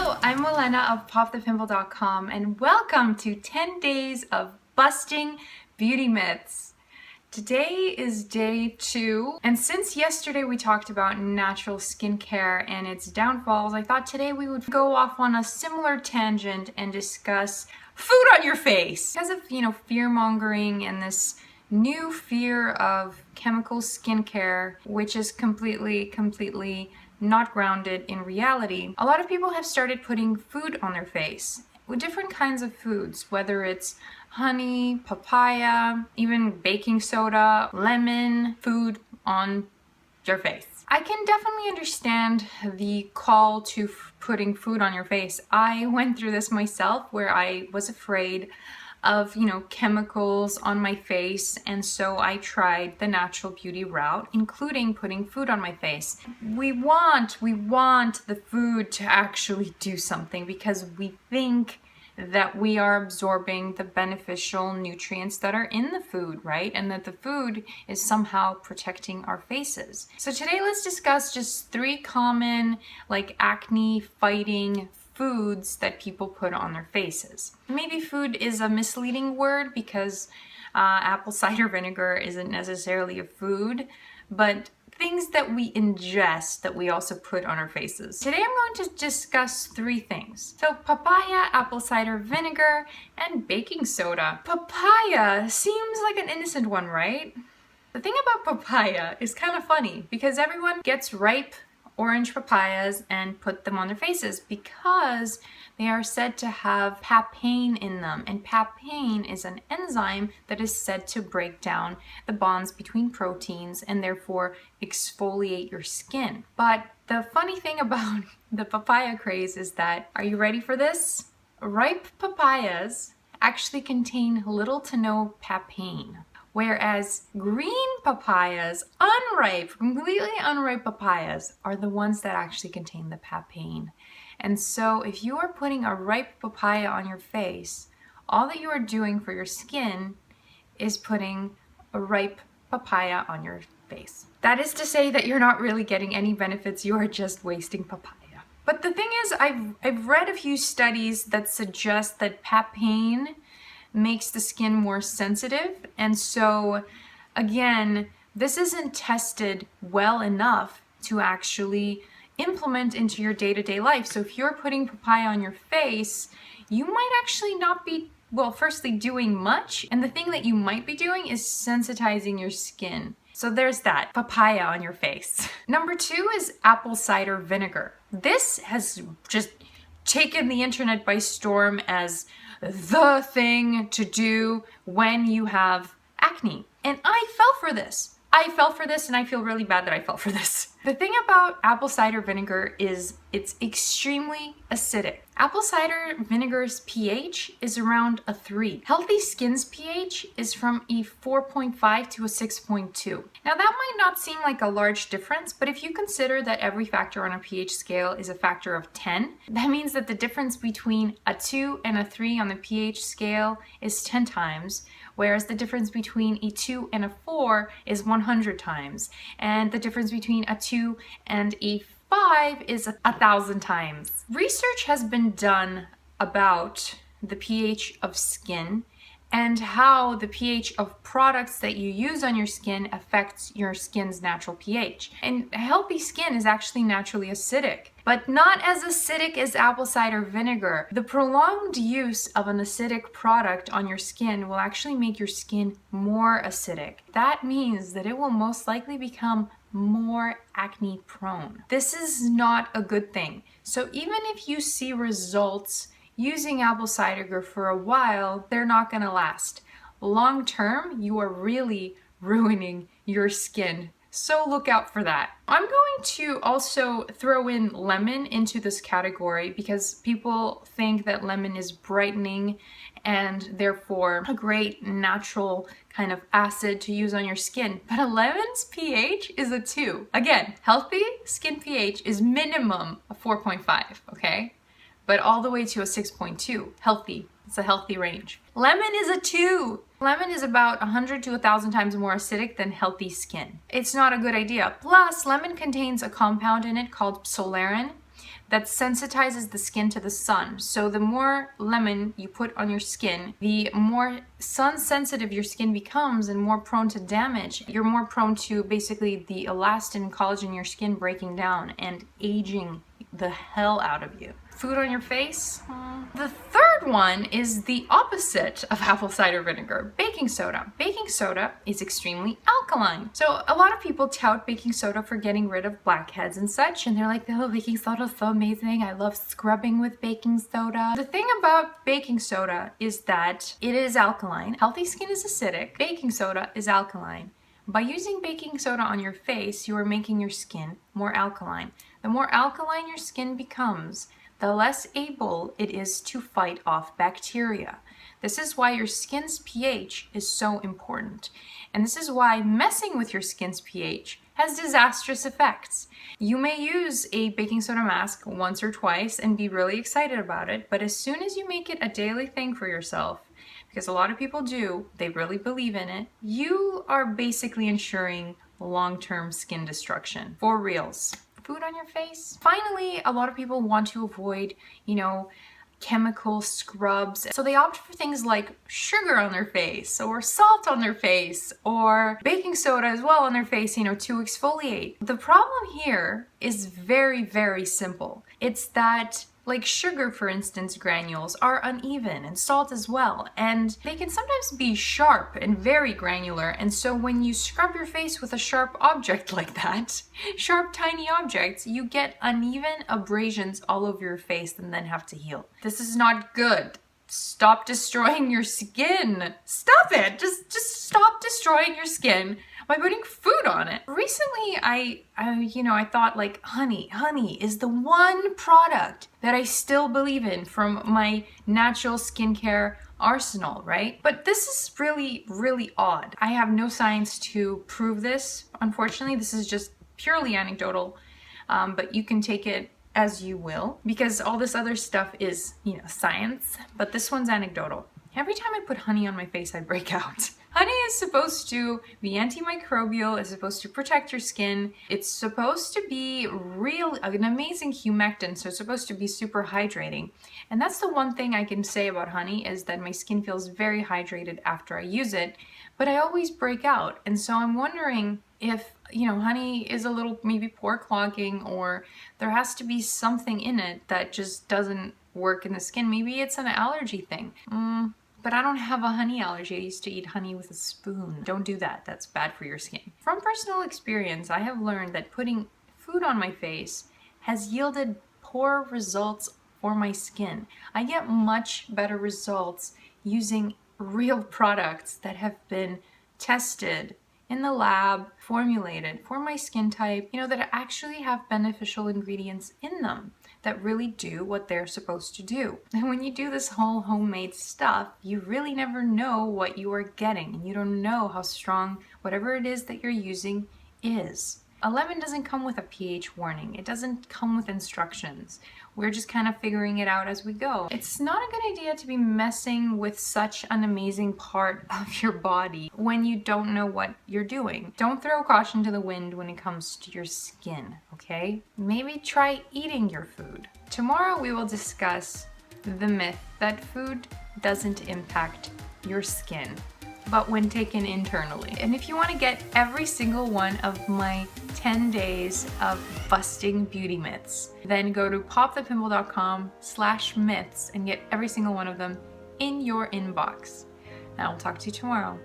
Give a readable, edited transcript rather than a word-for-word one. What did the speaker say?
Hello, I'm Olena of popthepimple.com and welcome to 10 days of busting beauty myths. Today is day 2, and since yesterday we talked about natural skincare and its downfalls, I thought today we would go off on a similar tangent and discuss food on your face. Because of, fear-mongering and this new fear of chemical skincare, which is completely not grounded in reality, a lot of people have started putting food on their face with different kinds of foods, whether it's honey, papaya, even baking soda, lemon, food on your face. I can definitely understand the call to putting food on your face. I went through this myself where I was afraid of, chemicals on my face, and so I tried the natural beauty route, including putting food on my face. We want the food to actually do something because we think that we are absorbing the beneficial nutrients that are in the food, right? And that the food is somehow protecting our faces. So today let's discuss just 3 common acne fighting foods that people put on their faces. Maybe food is a misleading word because apple cider vinegar isn't necessarily a food, but things that we ingest that we also put on our faces. Today I'm going to discuss 3 things. So papaya, apple cider vinegar, and baking soda. Papaya seems like an innocent one, right? The thing about papaya is kind of funny because everyone gets ripe orange papayas and put them on their faces because they are said to have papain in them, and papain is an enzyme that is said to break down the bonds between proteins and therefore exfoliate your skin. But the funny thing about the papaya craze is that, are you ready for this? Ripe papayas actually contain little to no papain, whereas green papayas, completely unripe papayas, are the ones that actually contain the papain. And so if you are putting a ripe papaya on your face, all that you are doing for your skin is putting a ripe papaya on your face. That is to say that you're not really getting any benefits, you are just wasting papaya. But the thing is, I've read a few studies that suggest that papain makes the skin more sensitive, and so again, this isn't tested well enough to actually implement into your day-to-day life. So if you're putting papaya on your face, you might actually not be, firstly doing much, and the thing that you might be doing is sensitizing your skin. So there's that, papaya on your face. Number 2 is apple cider vinegar. This has just taken the internet by storm as the thing to do when you have acne. And I fell for this. And I feel really bad that I fell for this. The thing about apple cider vinegar is it's extremely acidic. Apple cider vinegar's pH is around a 3. Healthy skin's pH is from a 4.5 to a 6.2. Now that might not seem like a large difference, but if you consider that every factor on a pH scale is a factor of 10, that means that the difference between a 2 and a 3 on the pH scale is 10 times, whereas the difference between a 2 and a 4 is 100 times, and the difference between a 2 and a 5 is 1,000 times. Research has been done about the pH of skin and how the pH of products that you use on your skin affects your skin's natural pH. And healthy skin is actually naturally acidic, but not as acidic as apple cider vinegar. The prolonged use of an acidic product on your skin will actually make your skin more acidic. That means that it will most likely become more acne prone. This is not a good thing. So even if you see results using apple cider vinegar for a while, they're not gonna last. Long term, you are really ruining your skin. So look out for that. I'm going to also throw in lemon into this category because people think that lemon is brightening and therefore a great natural kind of acid to use on your skin. But a lemon's pH is a 2. Again, healthy skin pH is minimum a 4.5, okay? But all the way to a 6.2, healthy. It's a healthy range. Lemon is a 2. Lemon is about 100 to 1,000 times more acidic than healthy skin. It's not a good idea. Plus, lemon contains a compound in it called psolarin that sensitizes the skin to the sun. So the more lemon you put on your skin, the more sun sensitive your skin becomes and more prone to damage. You're more prone to basically the elastin and collagen in your skin breaking down and aging the hell out of you. Food on your face? The third one is the opposite of apple cider vinegar, baking soda. Baking soda is extremely alkaline. So a lot of people tout baking soda for getting rid of blackheads and such, and they're like, oh, baking soda is so amazing. I love scrubbing with baking soda. The thing about baking soda is that it is alkaline. Healthy skin is acidic. Baking soda is alkaline. By using baking soda on your face, you are making your skin more alkaline. The more alkaline your skin becomes, the less able it is to fight off bacteria. This is why your skin's pH is so important. And this is why messing with your skin's pH has disastrous effects. You may use a baking soda mask once or twice and be really excited about it, but as soon as you make it a daily thing for yourself, because a lot of people do, they really believe in it, you are basically ensuring long-term skin destruction. For reals. Food on your face. Finally, a lot of people want to avoid, chemical scrubs. So they opt for things like sugar on their face or salt on their face or baking soda as well on their face, to exfoliate. The problem here is very, very simple. It's that like sugar, for instance, granules are uneven, and salt as well, and they can sometimes be sharp and very granular, and so when you scrub your face with a sharp object like that, sharp tiny objects, you get uneven abrasions all over your face and then have to heal. This is not good. Stop destroying your skin. Stop it. Just stop destroying your skin by putting food on it. Recently, I thought like honey is the one product that I still believe in from my natural skincare arsenal, right? But this is really, really odd. I have no science to prove this. Unfortunately, this is just purely anecdotal, but you can take it as you will, because all this other stuff is, science, but this one's anecdotal. Every time I put honey on my face, I break out. Honey is supposed to be antimicrobial, it's supposed to protect your skin, it's supposed to be an amazing humectant, so it's supposed to be super hydrating. And that's the one thing I can say about honey, is that my skin feels very hydrated after I use it, but I always break out. And so I'm wondering if, honey is a little maybe pore clogging, or there has to be something in it that just doesn't work in the skin. Maybe it's an allergy thing. But I don't have a honey allergy. I used to eat honey with a spoon. Don't do that. That's bad for your skin. From personal experience, I have learned that putting food on my face has yielded poor results for my skin. I get much better results using real products that have been tested in the lab, formulated for my skin type, that actually have beneficial ingredients in them that really do what they're supposed to do. And when you do this whole homemade stuff, you really never know what you are getting, and you don't know how strong whatever it is that you're using is. A lemon doesn't come with a pH warning. It doesn't come with instructions. We're just kind of figuring it out as we go. It's not a good idea to be messing with such an amazing part of your body when you don't know what you're doing. Don't throw caution to the wind when it comes to your skin, okay? Maybe try eating your food. Tomorrow we will discuss the myth that food doesn't impact your skin, but when taken internally. And if you want to get every single one of my 10 days of busting beauty myths, then go to popthepimple.com/myths and get every single one of them in your inbox. And I'll talk to you tomorrow.